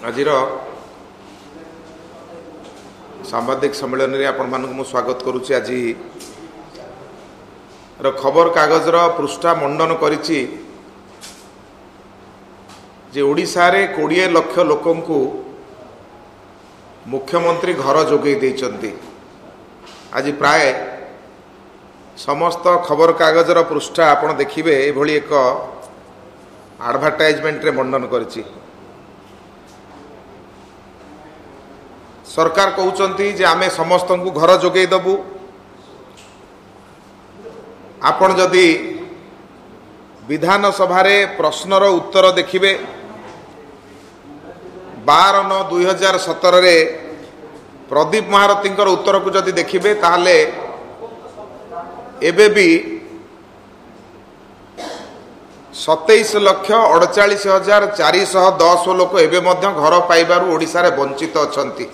आजिर सांबादिक सम्मेलन में आपण मानक मु स्वागत करुच्ची। आज खबर कागजर पृष्ठा मंडन करिछि जे ओडिशा रे 20 लाख लोकंकु मुख्यमंत्री घर जोगई देइचंती। आज प्राय समस्त खबर कागजर पृष्ठा आपण देखिबे एभली एक एडवर्टाइजमेंट रे मंडन करिछि। सरकार कहउचंती जे आमे समस्त को घर जोगई दबु। आपण जदि विधानसभा रे प्रश्नर उत्तर देखिबे 12/9/2017 रे प्रदीप महारथी उत्तर को जदि देखिबे ताहले एबे भी 27,48,410 लोक एबे मध्य घर पाइबारु ओडिशा रे वंचित अछंती।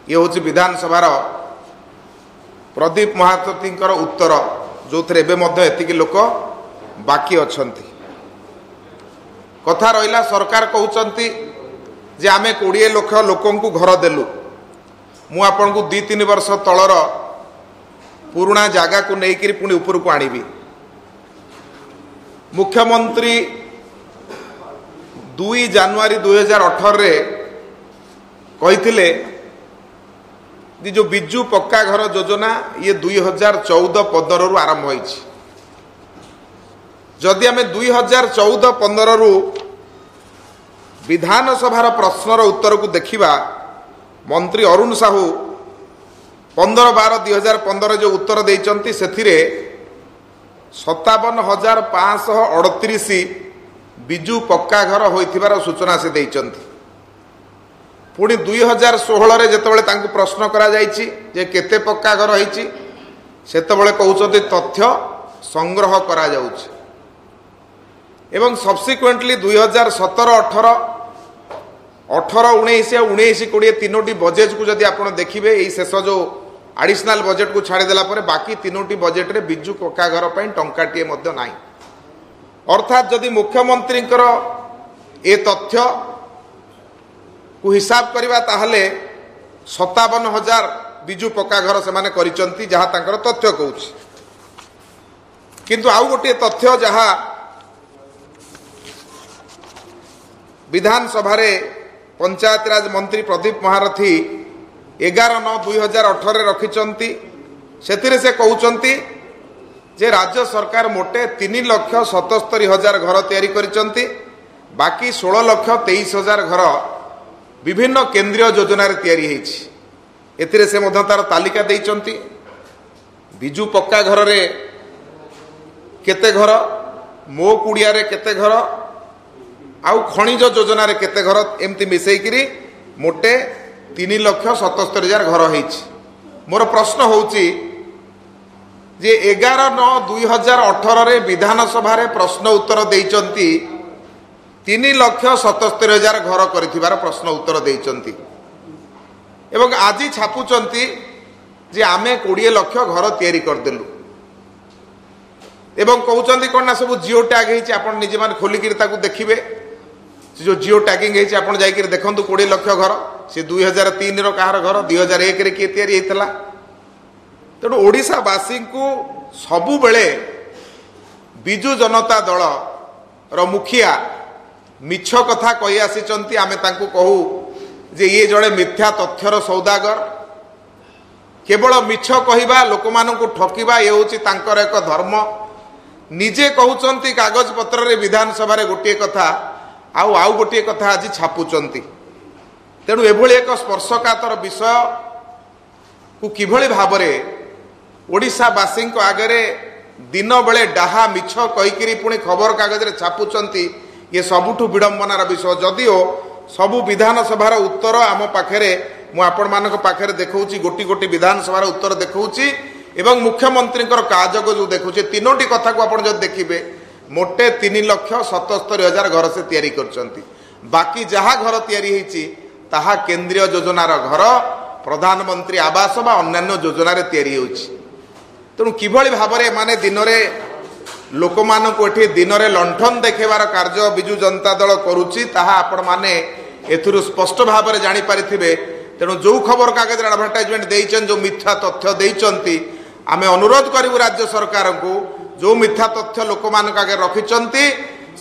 ये हूँ विधानसभा प्रदीप महारथी उत्तर जो थे एतिकी लोक बाकी अछंती। कथा रहिला सरकार कहउचंती जे आमे 20 लाख लोकंकु घर देलु। मु आपन को 2-3 वर्ष तलर पुराना जगह को लेकर पुणी ऊपर को आनिबी। मुख्यमंत्री 2 जानुआरी 2018 रे कहिथिले कि जो बिजू पक्का घर योजना ये 2014-15 रु आरंभ होइछि। जदि आमे 2014-15 रु विधानसभा प्रश्नर उत्तर को देखिबा, मंत्री अरुण साहू 15/12/2015 जो उत्तर देइचंती सेथिरे 57,538 बिजू पक्का घर होइथिबार सूचना से देइचंती। पुणी 2016 रे जेतेबेले तांको प्रश्न करा जाइछि जे केते पक्का घर होइछि सेतेबेले कहउचंती तथ्य संग्रह करा जाउछि। एवं सब्सिक्वेंटली 2017-18, 18-19 और 19-20 तीनोटी बजेट को जदि आपण देखिबे, एई शेष जो एडिशनल बजेट को छाड़ी देला परे बाकी तीनोटी बजेट रे बिजू पक्का घर पई टंकाटिए मध्य नाही। अर्थात जदि मुख्यमंत्री ए तथ्य को हिसाब करिबा ताहले 57,000 बिजू पक्का घर से माने करिचंती, जहा तांकर तथ्य कहउछि। किंतु आउ गोटे तथ्य जहा विधानसभा रे पंचायत राज मंत्री प्रदीप महारथी 11/9/2018 रे रखिचंती। सेथिरे से कहउचंती जे राज्य सरकार मोटे 3,77,000 घर तैयारी करिचंती। बाकी 16,23,000 घर विभिन्न केंद्रीय योजना रे तैयारी हेछि। एथिरे से मध्य तार तालिका देइचंती। बिजू पक्का घर रे केते घर, मो कुड़िया रे केते घर, आउ खनिज योजना रे केते घर, एमती मिसेइकरी मोटे 3,77,000 घर हेछि। मोर प्रश्न होउची जे 11/9/2018 रे विधानसभा रे प्रश्न उत्तर देइचंती 3,77,000 घर करिथिबार प्रश्न उत्तर देइचंती। एवं आज छापुचंती जे आमे 20 लाख घर तैयारी करदेलु। एवं कहउचंती कोन ना सब जियो टैग हेछि, आपण निजे मान खोलिकिर ताकू देखिबे। जो जियो टैगिंग हेछि आपण जाइकिर देखंतु 20 लाख घर। से 2003 रो कहार घर, 2001 रे के तैयारी हेतला। तेणु ओडिशावासी को सबु बेले बिजू जनता दल रो मुखिया मिछ कथा कहि आसीचंती। आमे तांको कहू जे ये जड़े मिथ्या तथ्यर सौदागर। केवल मिछ कहिबा, लोकमानंकु ठकिबा ये होची तांकर एक धर्म। निजे कहउचंती कागज पत्र रे विधानसभा रे गोटे कथा आउ गोटे कथा आज छापुचंती। तेणु एभली एक स्पर्शकातर विषय को किभली भाबरे ओडिशावासी आगे दिन बेले डाहा मिछ कहीकि पुणी खबर कागज रे छापुचंती, ये सबुठु विडंबनार विषय। जदिओ सबु विधानसभार उत्तर आम पाखे मु आपण मानक पाखे देखौछि, गोटी गोटी विधानसभार उत्तर देखौछि एवं मुख्यमंत्री काजग जो देखुचे तीनोटी कथा को आपण जब देखिबे मोटे 3,77,000 घर से तैयारी करचंती। बाकी जहा घर तैयारी हेछि ताहा केंद्रीय योजनार घर, प्रधानमंत्री आवास बा अन्यान्य योजना रे तैयारी होछि। तेणु किभली भाबरे माने दिन रे लोक मानकु एठी दिन रे लंठन देखेबार कार्य बिजू जनता दल करूछि, ताहा आपण माने एथिरु स्पष्ट भाव में जानीपारे तेणु जो खबर कागज एडभर्टाइजमेंट देइछन जो मिथ्या तथ्य देइछंती आमे अनुरोध करिवु राज्य सरकार को जो मिथ्या तथ्य लोक मान आगे रखिछंती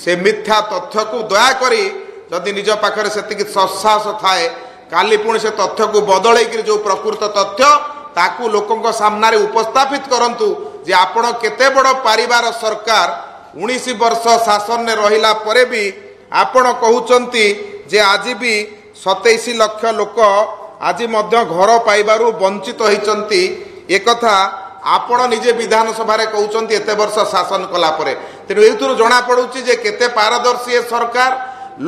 से मिथ्या तथ्य को दया करी जदि निज पाखरे सेतिक सत्साहस थाए काली पुणी से तथ्य को बदल जो प्रकृत तथ्य ताकू लोकों सामने उपस्थापित करंतु जे आपण केते बड़ परिवार सरकार 19 वर्ष शासन में रहिला परे भी आपण कहउचंती जे आज भी 27 लाख लोक आज मध्य घर पाइबारु वंचित होइचंती एक कथा आपण निजे विधानसभा रे कहउचंती एते वर्ष शासन कला परे तेनु एथुरु जणा पडुची जे केते पारदर्शी ए सरकार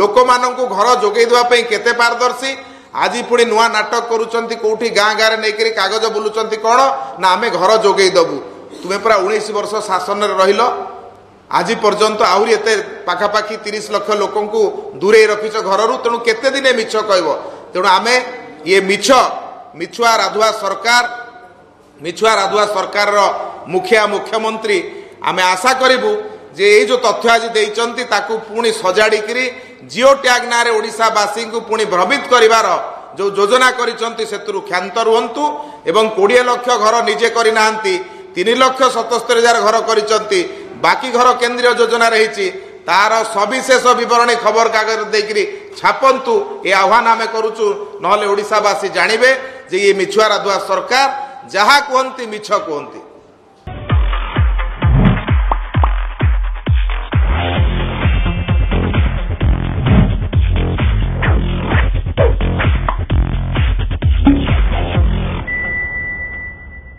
लोक माननकु घर जोगै देबा पई केते पारदर्शी आज पुणी नुआ नाटक करूचंती कोठी गाँ गाँ नहीं कागज बुलुचंती कौन ना आमे घर जोगै दबु तुमे पूरा 19 वर्ष शासन रे रहिलो आज पर्यंत आहरी एते पाखापाखि 30 लाख लोकों को दूरे रखिछ घररू तेणु केते दिने मिछ कहबो तेणु आमे ये मिछुआ राधुआ सरकार मुखिया मुख्यमंत्री आमे आशा करिबु जे ये जो तथ्य आज देइचंती ताकू पुणी सजाड़ी जियो टैग ना रे ओडिशावासी को पुणी भ्रमित करिवार जो योजना करिचंती सेतुरु ख्यात रुहंतु एवं 20 लाख घर निजे करि नांती 3,77,000 घर करिचंती बाकी घर केंद्रीय योजना रही तार सविशेष विवरणी खबर कागज देकरी छापंतु ये आह्वान आमे करूचु नहले ओडिशावासी जानिबे जे ये मिछुआ राधुआ सरकार जहा कहंती मिछ कहंती।